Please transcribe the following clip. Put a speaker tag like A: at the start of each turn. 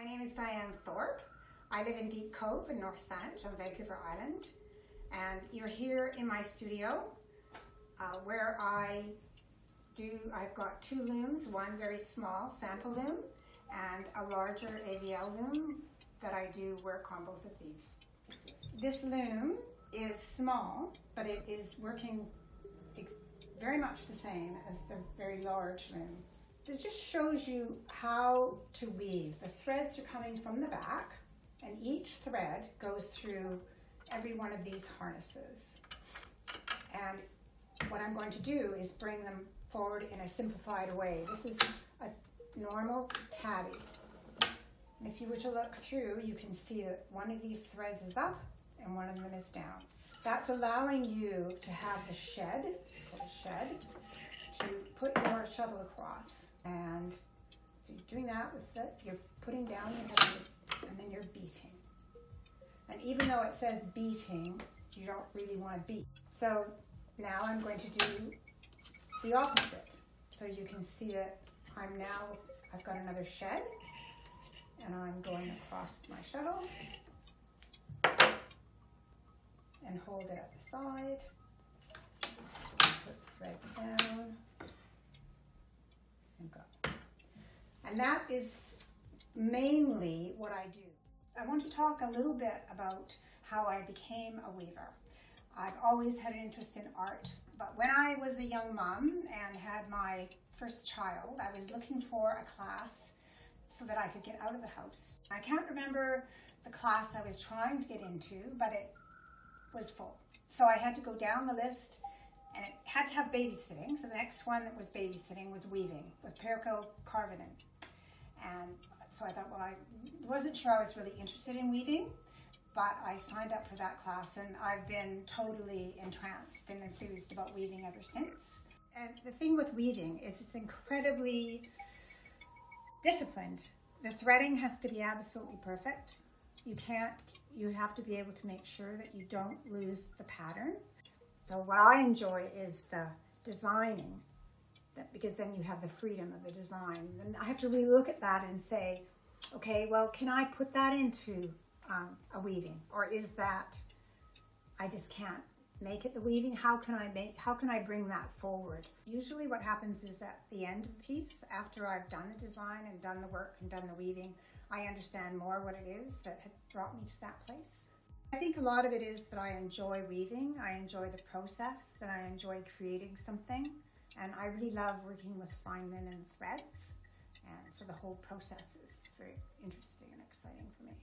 A: My name is Diane Thorp. I live in Deep Cove in North Saanich on Vancouver Island, and you're here in my studio where I've got two looms, one very small sample loom and a larger AVL loom that I do work on both of these pieces. This loom is small, but it is working very much the same as the very large loom. This just shows you how to weave. The threads are coming from the back, and each thread goes through every one of these harnesses. And what I'm going to do is bring them forward in a simplified way. This is a normal tabby. And if you were to look through, you can see that one of these threads is up and one of them is down. That's allowing you to have the shed, it's called a shed, to put your shuttle across. And so you're doing that with you're putting down your heavies and then you're beating. And even though it says beating, you don't really want to beat. So now I'm going to do the opposite. So you can see that I've got another shed and I'm going across my shuttle and hold it at the side. Put the threads down. And go. And that is mainly what I do. I want to talk a little bit about how I became a weaver. I've always had an interest in art, but when I was a young mom and had my first child, I was looking for a class so that I could get out of the house. I can't remember the class I was trying to get into, but it was full. So I had to go down the list, and it had to have babysitting. So the next one that was babysitting was weaving with Perico Carvenin. And so I thought, well, I wasn't sure I was really interested in weaving, but I signed up for that class and I've been totally entranced and enthused about weaving ever since. And the thing with weaving is it's incredibly disciplined. The threading has to be absolutely perfect. You have to be able to make sure that you don't lose the pattern. So what I enjoy is the designing, because then you have the freedom of the design. And I have to really look at that and say, okay, well, can I put that into a weaving? Or is that, I just can't make it the weaving? How can I bring that forward? Usually what happens is at the end of the piece, after I've done the design and done the work and done the weaving, I understand more what it is that had brought me to that place. I think a lot of it is that I enjoy weaving, I enjoy the process, and I enjoy creating something. And I really love working with fine linen threads. And so the whole process is very interesting and exciting for me.